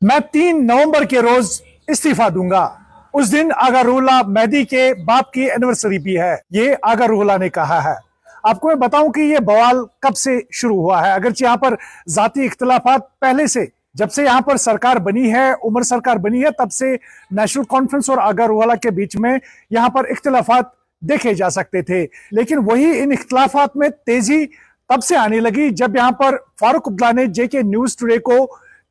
मैं 3 नवंबर के रोज इस्तीफा दूंगा। उस दिन आगा रूहुल्लाह मेहदी के बाप की एनिवर्सरी भी है, ये आगा रूहुल्लाह ने कहा है। आपको मैं बताऊं कि ये बवाल कब से शुरू हुआ है। अगरचे यहाँ पर जाती इख्तिलाफात पहले से, जब से यहाँ पर सरकार बनी है, उमर सरकार बनी है, तब से नेशनल कॉन्फ्रेंस और आगा रूहुल्लाह के बीच में यहाँ पर इख्तिलाफात देखे जा सकते थे। लेकिन वही इन इख्तिलाफात में तेजी तब से आने लगी जब यहाँ पर फारूक अब्दुल्ला ने जेके न्यूज टुडे को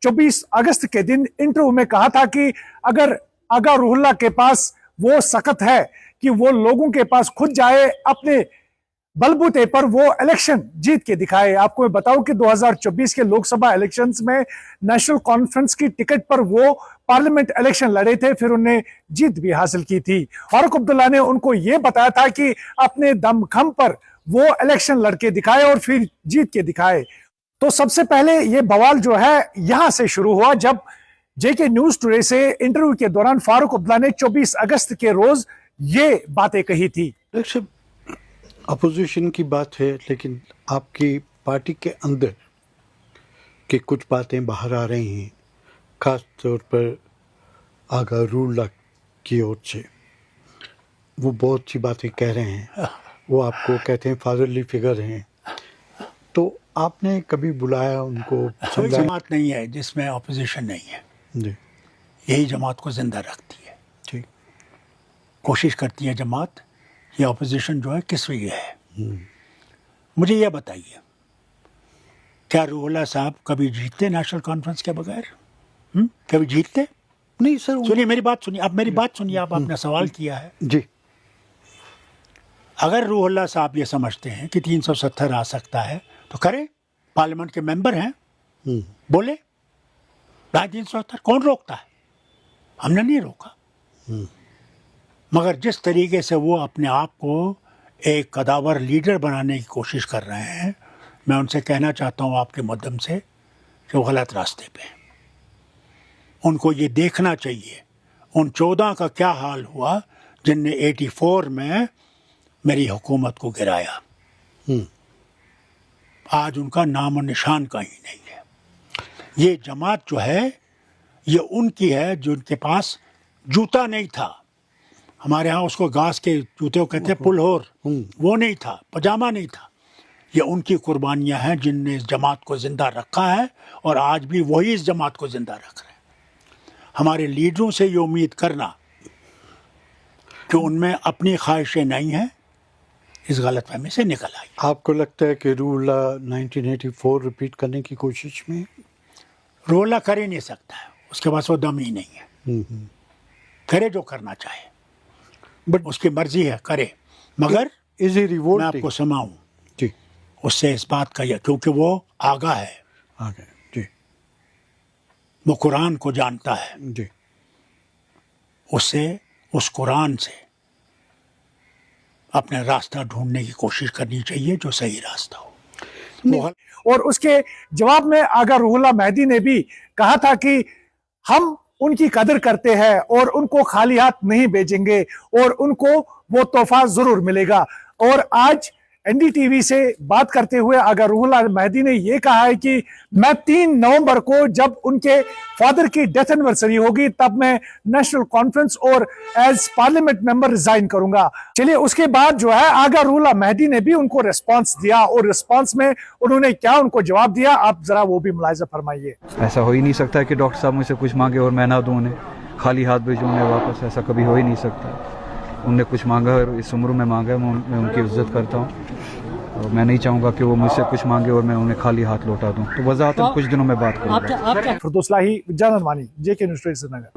24 अगस्त के दिन इंटरव्यू में कहा था कि अगर आगा रूहुल्लाह के पास वो सकत है कि वो लोगों के पास खुद जाए, अपने बलबूते पर वो इलेक्शन जीत के दिखाए। आपको मैं बताऊं कि 2024 के लोकसभा इलेक्शंस में नेशनल कॉन्फ्रेंस की टिकट पर वो पार्लियामेंट इलेक्शन लड़े थे, फिर उन्हें जीत भी हासिल की थी। फारूक अब्दुल्ला ने उनको ये बताया था कि अपने दमखम पर वो इलेक्शन लड़के दिखाए और फिर जीत के दिखाए। तो सबसे पहले ये बवाल जो है यहां से शुरू हुआ जब जेके न्यूज टुडे से इंटरव्यू के दौरान फारूक अब्दुल्ला ने 24 अगस्त के रोज ये बातें कही थी। अपोजिशन की बात है, लेकिन आपकी पार्टी के अंदर की कुछ बातें बाहर आ रही हैं, खास तौर पर आगा रूहुल्लाह की ओर से। वो बहुत सी बातें कह रहे हैं, वो आपको कहते हैं फादरली फिगर हैं। तो आपने कभी बुलाया उनको? कोई जमात नहीं है जिसमें अपोजिशन नहीं है जी। यही जमात को जिंदा रखती है। ठीक। कोशिश करती है जमात ये अपोजिशन जो है किस लिए है। मुझे यह बताइए, क्या रूहुल्लाह साहब कभी जीतते नेशनल कॉन्फ्रेंस के बगैर? कभी जीतते? नहीं सर। सुनिए मेरी बात सुनिए, आप मेरी बात सुनिए। आप आपने सवाल किया है जी। अगर रूहुल्लाह साहब ये समझते हैं कि 370 आ सकता है तो करें, पार्लियामेंट के मेंबर हैं, बोले 370, कौन रोकता है? हमने नहीं रोका। मगर जिस तरीके से वो अपने आप को एक कदावर लीडर बनाने की कोशिश कर रहे हैं, मैं उनसे कहना चाहता हूँ आपके माध्यम से कि वो गलत रास्ते पे हैं। उनको ये देखना चाहिए उन 14 का क्या हाल हुआ जिनने 84 में मेरी हुकूमत को गिराया। आज उनका नाम और निशान कहीं नहीं है। ये जमात जो है ये उनकी है जिनके पास जूता नहीं था। हमारे यहाँ उसको घास के जूते को कहते हैं पुलहोर, वो नहीं था, पजामा नहीं था। ये उनकी कुर्बानियां हैं जिनने इस जमात को जिंदा रखा है और आज भी वही इस जमात को जिंदा रख रहे हैं। हमारे लीडरों से ये उम्मीद करना कि उनमें अपनी ख्वाहिशें नहीं हैं, इस गलतफहमी से निकल आई। आपको लगता है कि रूहुल्लाह 1984 रिपीट करने की कोशिश में? रूहुल्लाह कर ही नहीं सकता है, उसके पास वो दम ही नहीं है। करे जो करना चाहे, बट उसकी मर्जी है, करे। मगर इज ही रिवोल्टिंग? मैं आपको सुनाऊं जी। उससे इस बात का, क्योंकि वो आगा है, आगे जी, वो कुरान को जानता है जी। उससे, उस कुरान से अपने रास्ता ढूंढने की कोशिश करनी चाहिए जो सही रास्ता हो। और उसके जवाब में आगा रूहुल्लाह मेहदी ने भी कहा था कि हम उनकी कदर करते हैं और उनको खाली हाथ नहीं भेजेंगे और उनको वो तोहफा जरूर मिलेगा। और आज एनडीटीवी से बात करते हुए आगा रूहुल्लाह मेहदी ने यह कहा है कि मैं 3 नवंबर को जब उनके फादर की डेथ एनिवर्सरी होगी तब मैं नेशनल कॉन्फ्रेंस और एज पार्लियामेंट मेंबर रिजाइन करूंगा। चलिए, उसके बाद जो है आगा रूहुल्लाह मेहदी ने भी उनको रिस्पांस दिया और रिस्पांस में उन्होंने क्या उनको जवाब दिया, आप जरा वो भी मुलाहिजा फरमाइए। ऐसा हो ही नहीं सकता कि डॉक्टर साहब मुझसे कुछ मांगे और मैं ना दूं उन्हें, खाली हाथ भेजूं उन्हें वापस। ऐसा कभी हो ही नहीं सकता। उनने कुछ मांगा और इस उम्र में मांगा, मैं उनकी इज्जत करता हूँ और मैं नहीं चाहूँगा कि वो मुझसे कुछ मांगे और मैं उन्हें खाली हाथ लौटा दूँ। तो वज़ाहतन कुछ दिनों में बात करूँगा। फिरदौस लाही, जानन वानी, जेके न्यूज़ श्रीनगर।